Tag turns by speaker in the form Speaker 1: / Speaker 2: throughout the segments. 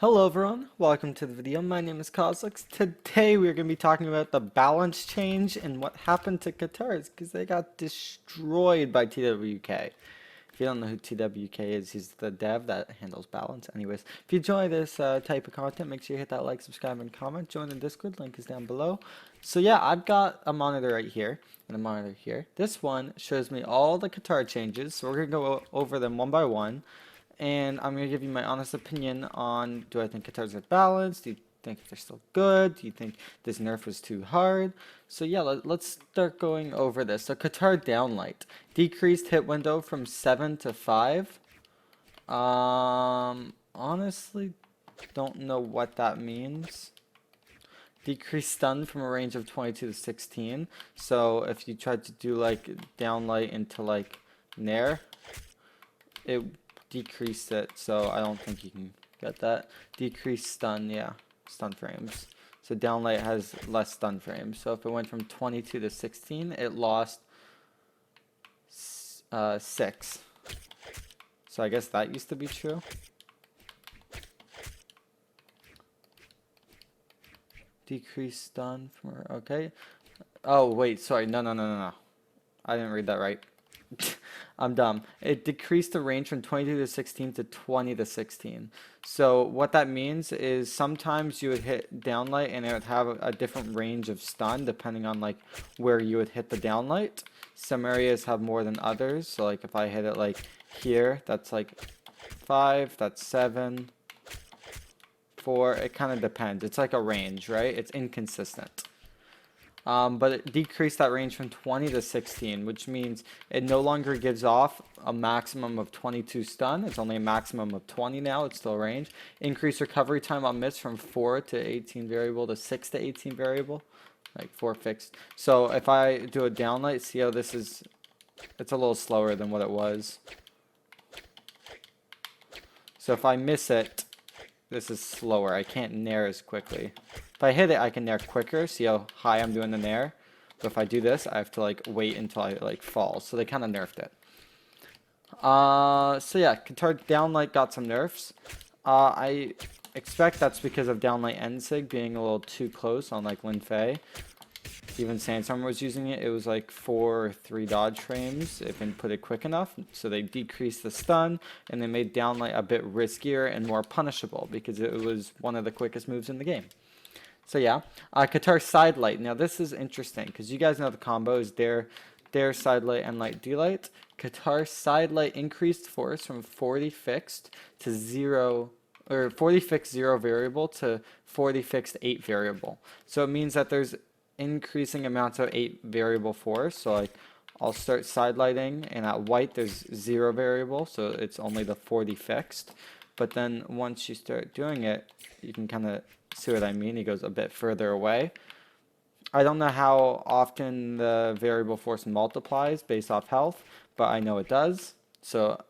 Speaker 1: Hello everyone, welcome to the video. My name is Cosolix. Today we're going to be talking about the balance change and what happened to Katars because they got destroyed by TWK. If you don't know who TWK is, he's the dev that handles balance. Anyways, if you enjoy this type of content, make sure you hit that like, subscribe, and comment. Join the Discord, link is down below. So yeah, I've got a monitor right here and a monitor here. This one shows me all the Katar changes, so we're going to go over them one by one. And I'm going to give you my honest opinion on, do I think Katars are balanced? Do you think they're still good? Do you think this nerf was too hard? So yeah, let's start going over this. So Katar downlight. Decreased hit window from 7 to 5. Honestly, don't know what that means. Decreased stun from a range of 22 to 16. So if you tried to do like downlight into like Nair, it decreased it, so I don't think you can get that. Decreased stun, yeah, stun frames. So downlight has less stun frames. So if it went from 22 to 16, it lost 6. So I guess that used to be true. Decreased stun from, okay. Oh, wait, sorry, no. I didn't read that right. I'm dumb. It decreased the range from 22 to 16 to 20 to 16. So what that means is sometimes you would hit downlight and it would have a different range of stun depending on like where you would hit the downlight. Some areas have more than others. So like if I hit it like here, that's like 5, that's 7, 4. It kind of depends. It's like a range, right? It's inconsistent. But it decreased that range from 20 to 16, which means it no longer gives off a maximum of 22 stun. It's only a maximum of 20 now. It's still range. Increased recovery time on miss from 4 to 18 variable to 6 to 18 variable, like 4 fixed. So if I do a downlight, see how this is, it's a little slower than what it was. So if I miss it, this is slower. I can't nair as quickly. If I hit it, I can nair quicker. See how high I'm doing the nair. But if I do this, I have to like wait until I like fall. So they kind of nerfed it. So yeah, Katar downlight got some nerfs. I expect that's because of downlight NSIG being a little too close on like Lin Fei. Even Sandstorm was using it. It was like 4 or 3 dodge frames if inputted quick enough. So they decreased the stun and they made downlight a bit riskier and more punishable because it was one of the quickest moves in the game. So yeah, Katar side light. Now this is interesting because you guys know the combo is their side light and light D-light. Katar side light increased force from 40 fixed to 0, or 40 fixed 0 variable to 40 fixed 8 variable. So it means that there's increasing amounts of 8 variable force. So like I'll start side lighting and at white there's 0 variable, so it's only the 40 fixed. But then once you start doing it, you can kind of see what I mean. He goes a bit further away. I don't know how often the variable force multiplies based off health, but I know it does. So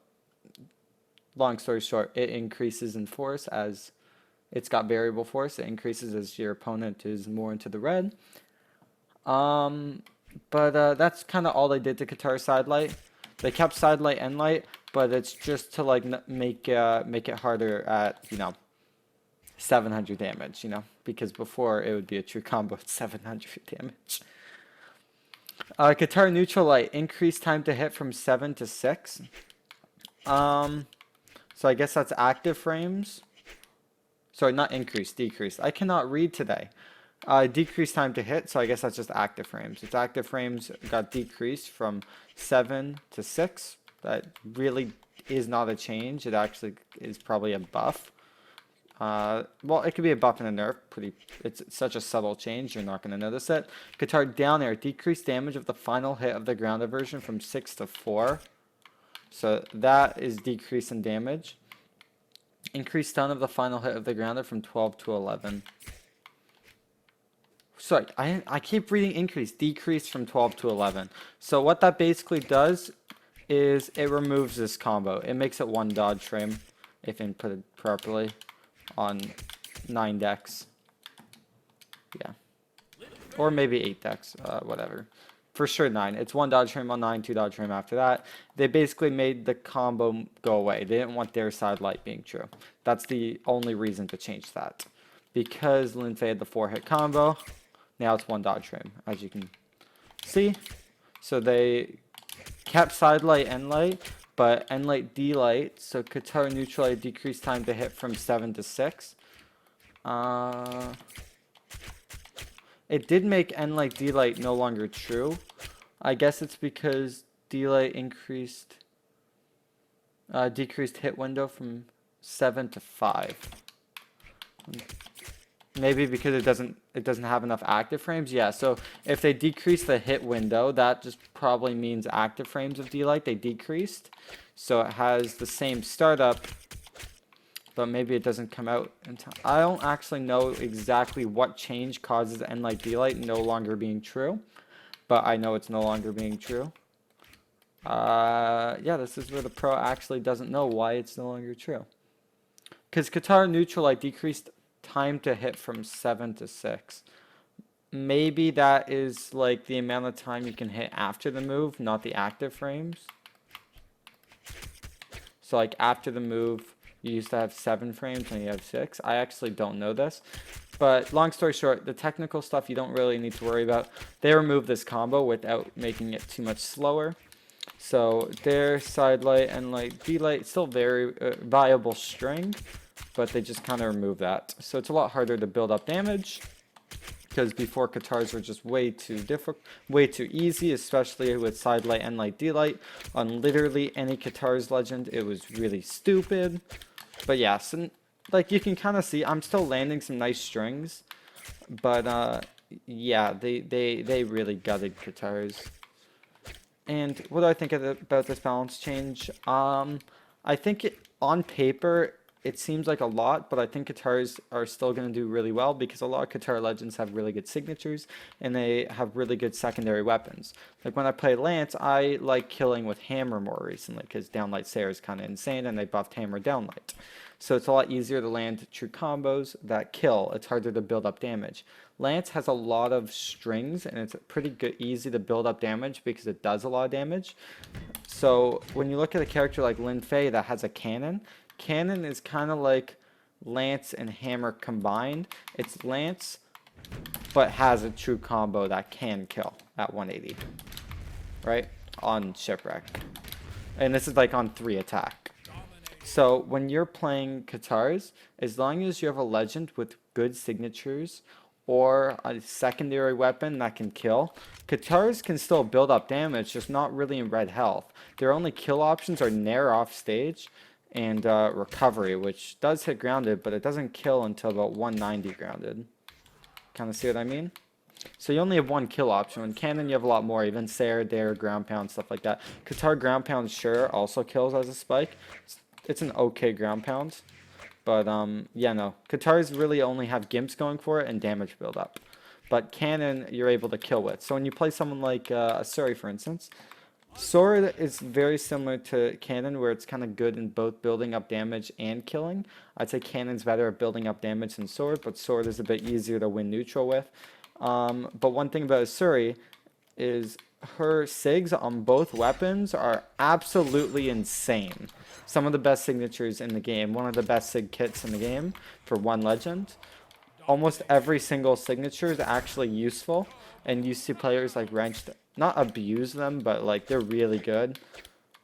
Speaker 1: long story short, it increases in force as it's got variable force. It increases as your opponent is more into the red. But that's kind of all they did to Katar sidelight. They kept sidelight and light, but it's just to like make it harder at 700 damage, because before it would be a true combo at 700 damage. Katar neutral light increased time to hit from 7 to 6. So I guess that's active frames. Sorry, not increased, decreased. I cannot read today. Decreased time to hit, so I guess that's just active frames. Its active frames got decreased from 7 to 6. That really is not a change. It actually is probably a buff. Well, it could be a buff and a nerf. It's such a subtle change, you're not going to notice it. Katar down air, decreased damage of the final hit of the ground aversion from 6 to 4. So that is decrease in damage. Increased stun of the final hit of the grounder from 12 to 11. Sorry, I keep reading increase, decrease from 12 to 11. So what that basically does is it removes this combo. It makes it 1 dodge frame if inputted properly on 9 decks. Yeah. Or maybe 8 decks, whatever. For sure 9. It's 1 dodge frame on 9, 2 dodge frame after that. They basically made the combo go away. They didn't want their side light being true. That's the only reason to change that. Because Lin Fei had the 4-hit combo, now it's 1 dodge frame, as you can see. So they kept side light, end light, but end light, D light. So Katar neutral light decreased time to hit from 7 to 6. It did make end light, D light no longer true. I guess it's because D light decreased hit window from 7 to 5. Maybe because it doesn't have enough active frames. Yeah, so if they decrease the hit window, that just probably means active frames of D-Light they decreased. So it has the same startup, but maybe it doesn't come out in time. I don't actually know exactly what change causes N-Light D-Light no longer being true, but I know it's no longer being true. Yeah, this is where the pro actually doesn't know why it's no longer true. Because Katar neutral light decreased time to hit from 7 to 6. Maybe that is like the amount of time you can hit after the move, not the active frames. So like after the move, you used to have 7 frames and you have 6. I actually don't know this. But long story short, the technical stuff you don't really need to worry about. They removed this combo without making it too much slower. So their side light and light D light still very viable string, but they just kind of removed that. So it's a lot harder to build up damage because before Katars were just way too difficult, way too easy, especially with side light and light D light on literally any Katars legend. It was really stupid. But yeah, so like you can kind of see, I'm still landing some nice strings, but yeah, they really gutted Katars. And what do I think about this balance change? I think on paper, it seems like a lot, but I think Katars are still going to do really well because a lot of Katar legends have really good signatures and they have really good secondary weapons. Like when I play Lance, I like killing with Hammer more recently because downlight Sarah is kind of insane and they buffed Hammer downlight. So it's a lot easier to land true combos that kill. It's harder to build up damage. Lance has a lot of strings and it's pretty good, easy to build up damage because it does a lot of damage. So when you look at a character like Lin Fei that has a cannon, cannon is kind of like Lance and Hammer combined. It's Lance, but has a true combo that can kill at 180, right? On Shipwreck. And this is like on 3 attack. So when you're playing Katars, as long as you have a legend with good signatures or a secondary weapon that can kill, Katars can still build up damage, just not really in red health. Their only kill options are Nair off stage and recovery, which does hit grounded, but it doesn't kill until about 190 grounded. Kind of see what I mean? So you only have 1 kill option. In Cannon, you have a lot more, even Sarah, Dare, ground pound, stuff like that. Katar ground pound, sure, also kills as a spike. It's an okay ground pound. But, yeah, no. Katars really only have Gimps going for it and damage build up. But Cannon, you're able to kill with. So when you play someone like Asuri, for instance, Sword is very similar to Cannon, where it's kind of good in both building up damage and killing. I'd say Cannon's better at building up damage than Sword, but Sword is a bit easier to win neutral with. But one thing about Asuri is her sigs on both weapons are absolutely insane. Some of the best signatures in the game, one of the best sig kits in the game for one legend. Almost every single signature is actually useful, and you see players like Wrenched not abuse them, but like they're really good.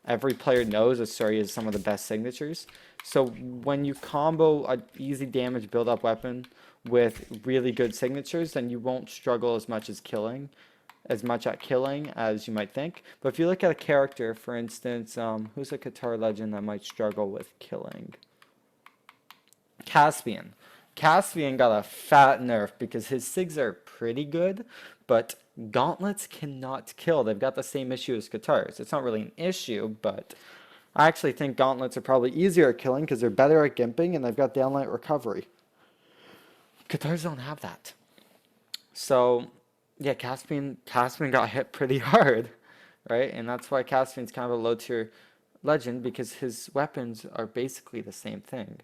Speaker 1: Every player knows Asuri is some of the best signatures. So when you combo an easy damage build up weapon with really good signatures, then you won't struggle as much at killing as you might think. But if you look at a character, for instance, who's a Katar legend that might struggle with killing? Caspian. Caspian got a fat nerf because his sigs are pretty good, but gauntlets cannot kill. They've got the same issue as Katars. It's not really an issue, but I actually think gauntlets are probably easier at killing because they're better at gimping and they've got downlight recovery. Katars don't have that. So, yeah, Caspian got hit pretty hard, right? And that's why Caspian's kind of a low tier legend because his weapons are basically the same thing.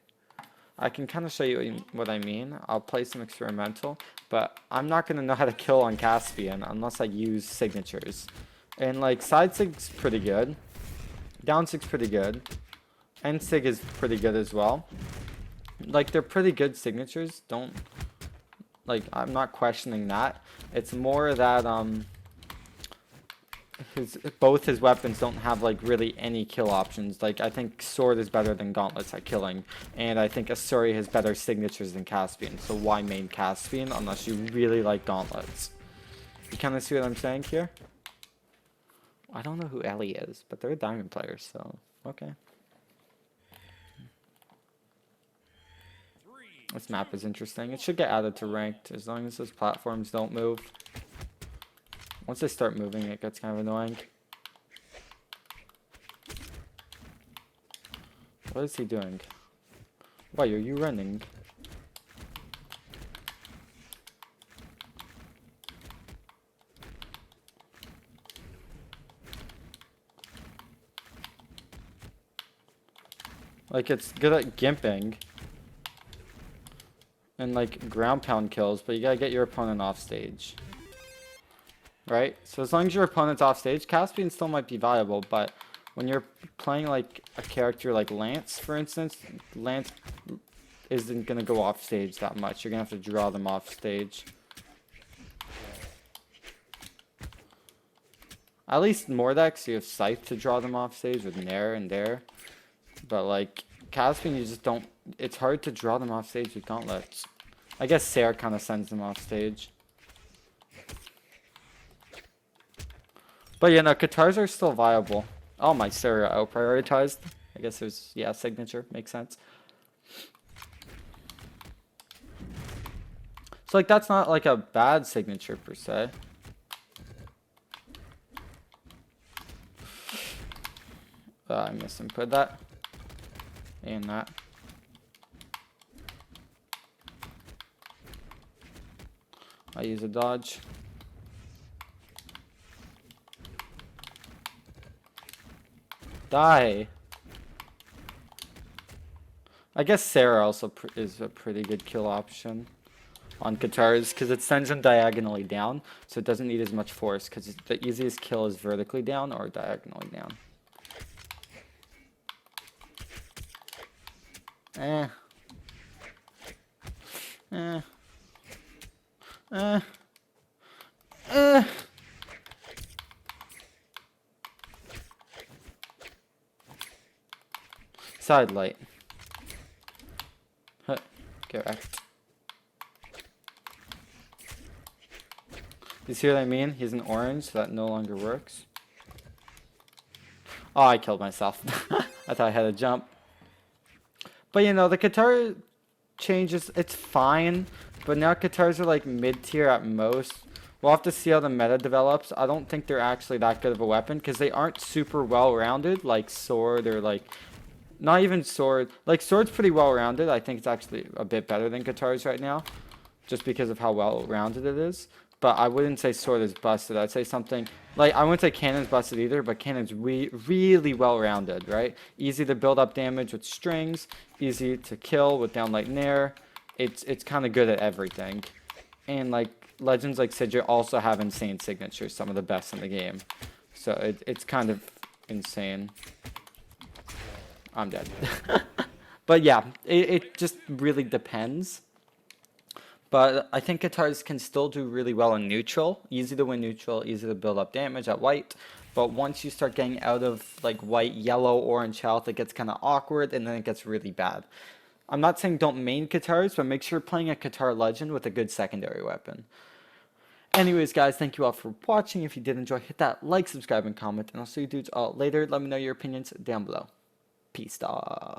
Speaker 1: I can kind of show you what I mean. I'll play some experimental, but I'm not going to know how to kill on Caspian unless I use signatures. And like side sig's pretty good. Down sig's pretty good. End sig is pretty good as well. Like they're pretty good signatures. Don't like I'm not questioning that. It's more that both his weapons don't have like really any kill options. Like I think Sword is better than Gauntlets at killing, and I think Asuri has better signatures than Caspian. So why main Caspian unless you really like Gauntlets? You kind of see what I'm saying here? I don't know who Ellie is, but they're a diamond player, so okay. This map is interesting. It should get added to ranked as long as those platforms don't move. Once they start moving, it gets kind of annoying. What is he doing? Why are you running? Like, it's good at gimping and like ground pound kills, but you gotta get your opponent off stage. Right? So as long as your opponent's off stage, Caspian still might be viable, but when you're playing like a character like Lance, for instance, Lance isn't gonna go off stage that much. You're gonna have to draw them off stage. At least Mordex, you have Scythe to draw them off stage with Nair and Dare. But like Caspian, you just don't. It's hard to draw them off stage with Gauntlets. I guess Sarah kind of sends them off stage. But yeah, no, Katars are still viable. Oh, my Sarah out-prioritized. I guess there's, yeah, signature. Makes sense. So, like, that's not, like, a bad signature, per se. I misinput that. And that. I use a dodge. Die. I guess Sarah also is a pretty good kill option on Katars because it sends them diagonally down, so it doesn't need as much force because the easiest kill is vertically down or diagonally down. Side light. Correct. You see what I mean? He's an orange, so that no longer works. Oh, I killed myself. I thought I had a jump. But you know, the Katar changes, it's fine. But now Katars are like mid-tier at most. We'll have to see how the meta develops. I don't think they're actually that good of a weapon because they aren't super well-rounded like Sword or like... Not even Sword. Like, Sword's pretty well-rounded. I think it's actually a bit better than Katars right now. Just because of how well-rounded it is. But I wouldn't say Sword is busted. I'd say something... Like, I wouldn't say Cannon's busted either, but Cannon's really well-rounded, right? Easy to build up damage with strings. Easy to kill with downlight Nair. It's kind of good at everything. And, like, Legends like Sidra also have insane signatures. Some of the best in the game. So, it's kind of insane. I'm dead. But yeah, it just really depends. But I think Katars can still do really well in neutral. Easy to win neutral, easy to build up damage at white. But once you start getting out of like white, yellow, orange health, it gets kind of awkward and then it gets really bad. I'm not saying don't main Katars, but make sure you're playing a Katar Legend with a good secondary weapon. Anyways, guys, thank you all for watching. If you did enjoy, hit that like, subscribe, and comment. And I'll see you dudes all later. Let me know your opinions down below. Peace, dog.